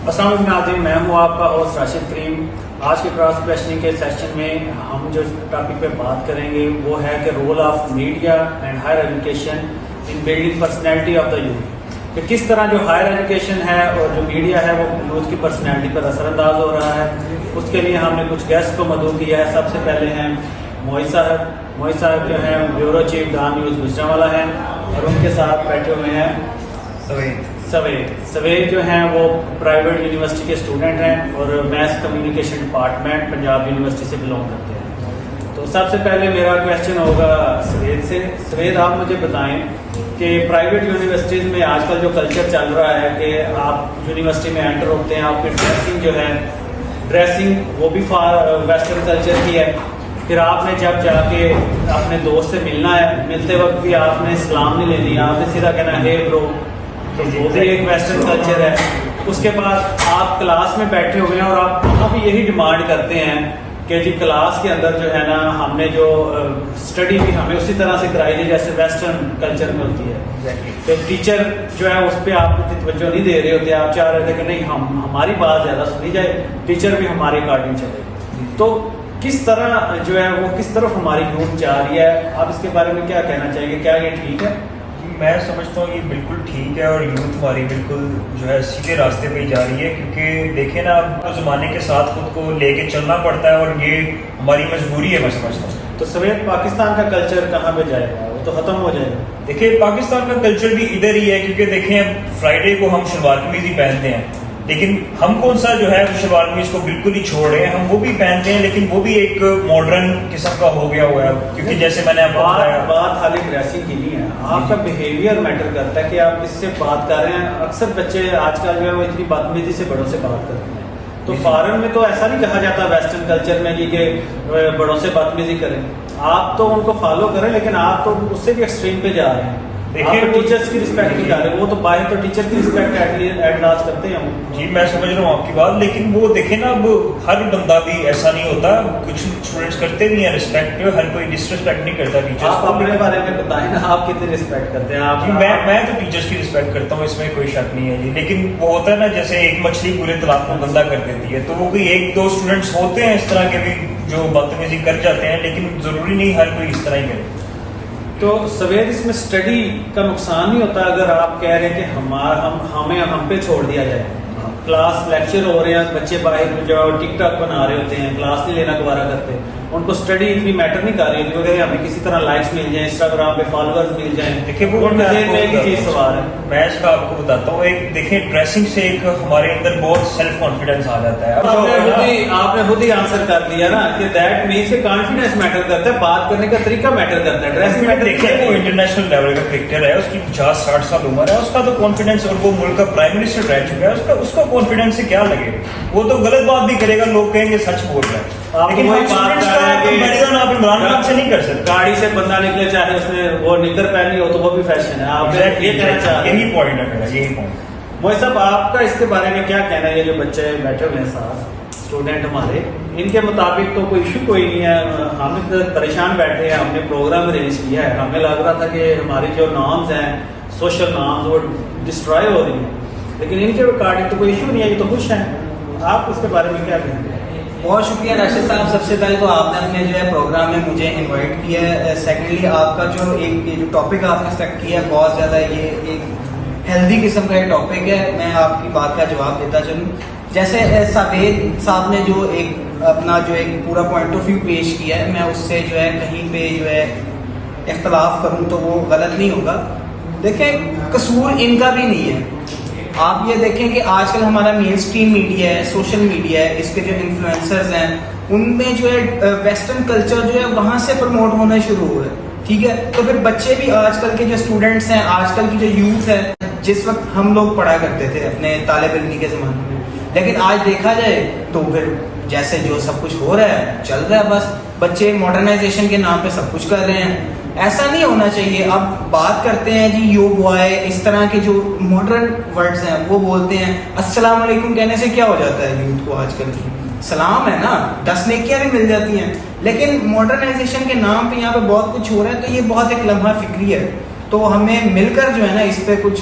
السلام علیکم ناظرین، میں ہوں آپ کا ہوسٹ راشد کریم۔ آج کے کراس کویشچننگ کے سیشن میں ہم جو ٹاپک پہ بات کریں گے وہ ہے کہ role of media and higher education in building personality of the youth, کہ کس طرح جو ہائر ایجوکیشن ہے اور جو میڈیا ہے وہ یوتھ کی پرسنالٹی پر اثر انداز ہو رہا ہے۔ اس کے لیے ہم نے کچھ گیسٹ کو مدعو کیا ہے۔ سب سے پہلے ہیں معیز صاحب جو ہیں bureau chief Dawn News Gujranwala ہیں، اور ان کے ساتھ بیٹھے ہوئے ہیں سوید جو ہیں وہ پرائیویٹ یونیورسٹی کے اسٹوڈنٹ ہیں اور mass communication department Punjab university سے بلونگ کرتے ہیں۔ تو سب سے پہلے میرا کویشچن ہوگا سوید سے۔ سوید، آپ مجھے بتائیں کہ پرائیویٹ یونیورسٹیز میں آج کل جو کلچر چل رہا ہے کہ آپ یونیورسٹی میں انٹر ہوتے ہیں، آپ کی ڈریسنگ جو ہے ڈریسنگ وہ بھی ویسٹرن کلچر کی ہے، پھر آپ نے جب جا کے اپنے دوست سے ملنا ہے، ملتے وقت بھی آپ نے سلام نہیں لینی، آپ نے سیدھا کہنا ہے برو، تو وہ بھی ایک ویسٹرن کلچر ہے۔ اس کے بعد آپ کلاس میں بیٹھے ہوئے ہیں اور آپ وہاں بھی یہی ڈیمانڈ کرتے ہیں کہ جی کلاس کے اندر جو ہے نا ہم نے جو اسٹڈی بھی ہمیں اسی طرح سے کرائی دی جیسے ویسٹرن کلچر میں ہوتی ہے۔ تو ٹیچر جو ہے اس پہ آپ کو توجہ نہیں دے رہے ہوتے، آپ چاہ رہے تھے کہ نہیں ہماری بات زیادہ سنی جائے، ٹیچر بھی ہمارے اکارڈنگ چلے۔ تو کس طرح جو ہے وہ کس طرف ہماری یوتھ جا رہی ہے، آپ اس کے بارے میں کیا کہنا چاہیے؟ کیا یہ ٹھیک ہے؟ میں سمجھتا ہوں یہ بالکل ٹھیک ہے، اور یوتھ ہماری بالکل جو ہے سیدھے راستے پہ ہی جا رہی ہے، کیونکہ دیکھیں نا اب زمانے کے ساتھ خود کو لے کے چلنا پڑتا ہے اور یہ ہماری مجبوری ہے، میں سمجھتا ہوں۔ تو سوید، پاکستان کا کلچر کہاں پہ جائے گا؟ وہ تو ختم ہو جائے گا۔ دیکھیں پاکستان کا کلچر بھی ادھر ہی ہے، کیونکہ دیکھیں اب فرائیڈے کو ہم شلوار قمیض ہی پہنتے ہیں، لیکن ہم کون سا جو ہے شلوار قمیض کو بالکل ہی چھوڑ رہے ہیں، ہم وہ بھی پہنتے ہیں، لیکن وہ بھی ایک ماڈرن قسم کا ہو گیا ہوا ہے، کیونکہ جیسے میں نے آپ کو بتایا بات خالی ڈریسنگ کی نہیں ہے، آپ کا بیہیویئر میٹر کرتا ہے کہ آپ کس سے بات کر رہے ہیں۔ اکثر بچے آج کل جو ہے وہ اتنی بدتمیزی سے بڑوں سے بات کرتے ہیں، تو فارن میں تو ایسا نہیں کہا جاتا ویسٹرن کلچر میں کہ بڑوں سے بدتمیزی کریں، آپ تو ان کو فالو کریں، لیکن آپ تو اس سے بھی ایکسٹریم پہ جا رہے ہیں۔ دیکھیں ٹیچرز کی رسپیکٹ نہیں کر رہے، وہ تو باہر تو ٹیچر کی رسپیکٹ ایٹ لاسٹ کرتے ہیں۔ جی میں سمجھ رہا ہوں آپ کی بات، لیکن وہ دیکھیں نا اب ہر بندہ بھی ایسا نہیں ہوتا، کچھ اسٹوڈنٹس کرتے بھی ہیں رسپیکٹ، ہر کوئی ڈس رسپیکٹ نہیں کرتا ٹیچرس۔ آپ اپنے بارے میں بتائیں نا، آپ کتنی رسپیکٹ کرتے ہیں؟ آپ؟ میں تو ٹیچرس کی رسپیکٹ کرتا ہوں، اس میں کوئی شک نہیں ہے جی، لیکن وہ ہوتا ہے نا جیسے ایک مچھلی پورے تالاب کو گندا کر دیتی ہے، تو وہ بھی ایک دو اسٹوڈنٹس ہوتے ہیں اس طرح کے بھی جو بدتمیزی کر جاتے ہیں، لیکن ضروری نہیں ہر کوئی اس طرح ہی کرے۔ تو سوید، اس میں اسٹڈی کا نقصان نہیں ہوتا اگر آپ کہہ رہے ہیں کہ ہم پہ چھوڑ دیا جائے؟ کلاس لیکچر ہو رہے ہیں، بچے باہر جو ٹک ٹاک بنا رہے ہوتے ہیں، کلاس نہیں لینا گوارا کرتے، ان کو اسٹڈی اتنی میٹر نہیں کر رہی ہوتی، وغیرہ ہمیں کسی طرح لائکس مل جائیں، انسٹاگرام پہ فالوورز مل جائیں، دیکھیں وہ ایک ہی چیز سوال ہے۔ میں اس کا آپ کو بتاتا ہوں، ایک دیکھیں ڈریسنگ سے ایک ہمارے اندر بہت سیلف کانفیڈنس آ جاتا ہے۔ آپ نے خود ہی آنسر کر دیا نا کہ دیٹ مینس کہ کانفیڈنس میٹر کرتا ہے، بات کرنے کا طریقہ میٹر کرتا ہے، ڈریسنگ میٹر۔ دیکھیں وہ انٹرنیشنل لیول کا کرکٹر ہے، اس کی 50-60 سال عمر ہے، اس کا تو کانفیڈنس، اور وہ ملک کا پرائم منسٹر رہ چکا ہے، اس کا کانفیڈنس سے کیا لگے؟ وہ تو غلط بات بھی کرے گا، لوگ کہیں گے سچ بول رہا ہے، لیکن وہی بات کر رہے ہیں کہ آپ عمران خان سے نہیں کر سکتے۔ گاڑی سے بندہ نکلے چاہے اس نے وہ نکر پہنی ہو تو وہ بھی فیشن ہے، آپ یہ کہنا چاہ رہے ہیں؟ یہی پوائنٹ ہے میرا، یہی پوائنٹ۔ معیز صاحب، آپ کا اس کے بارے میں کیا کہنا ہے؟ یہ جو بچے بیٹھے ہوئے ہیں ساتھ اسٹوڈنٹ ہمارے، ان کے مطابق تو کوئی ایشو کوئی نہیں ہے، ہم پریشان بیٹھے ہیں، ہم نے پروگرام ارینج کیا ہے، ہمیں لگ رہا تھا کہ ہماری جو نارمز ہیں سوشل نارمز وہ ڈسٹرائے ہو رہی ہیں، لیکن ان کے ریکارڈنگ تو کوئی ایشو نہیں ہے، یہ تو خوش ہیں۔ آپ اس کے بارے میں کیا کہیں گے؟ بہت شکریہ راشد صاحب، سب سے پہلے تو آپ نے اپنے جو ہے پروگرام میں مجھے انوائٹ کیا ہے، سیکنڈلی آپ کا جو جو ٹاپک آپ نے سلیکٹ کیا ہے بہت زیادہ یہ ایک ہیلدی قسم کا یہ ٹاپک ہے، میں آپ کی بات کا جواب دیتا چلوں۔ جیسے سوید صاحب نے جو ایک اپنا جو ایک پورا پوائنٹ آف ویو پیش کیا ہے، میں اس سے جو ہے کہیں پہ جو ہے اختلاف کروں تو وہ غلط نہیں ہوگا۔ دیکھیں قصور ان کا بھی نہیں ہے، آپ یہ دیکھیں کہ آج کل ہمارا مین اسٹریم میڈیا ہے، سوشل میڈیا ہے، اس کے جو انفلوئنسرز ہیں ان میں جو ہے ویسٹرن کلچر جو ہے وہاں سے پروموٹ ہونا شروع ہوا ہے، ٹھیک ہے؟ تو پھر بچے بھی آج کل کے جو اسٹوڈنٹس ہیں، آج کل کی جو یوتھ ہے، جس وقت ہم لوگ پڑھا کرتے تھے اپنے طالب علمی کے زمانے میں، لیکن آج دیکھا جائے تو پھر جیسے جو سب کچھ ہو رہا ہے چل رہا ہے، بس بچے ماڈرنائزیشن کے نام پہ سب کچھ کر رہے ہیں، ایسا نہیں ہونا چاہیے۔ اب بات کرتے ہیں جی یو بوائے، اس طرح کے جو ماڈرن ورڈز ہیں وہ بولتے ہیں، السلام علیکم کہنے سے کیا ہو جاتا ہے یوتھ کو؟ آج کل کی سلام ہے نا، 10 نیکیاں بھی مل جاتی ہیں، لیکن ماڈرنائزیشن کے نام پہ یہاں پہ بہت کچھ ہو رہا ہے، تو یہ بہت ایک لمحہ فکری ہے، تو ہمیں مل کر جو ہے نا اس پہ کچھ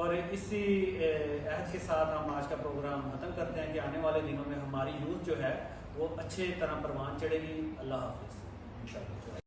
اور اسی عہد کے ساتھ ہم آج کا پروگرام ختم کرتے ہیں کہ آنے والے دنوں میں ہماری یوتھ جو ہے وہ اچھے طرح پروان چڑھے گی. اللہ حافظ. انشاءاللہ.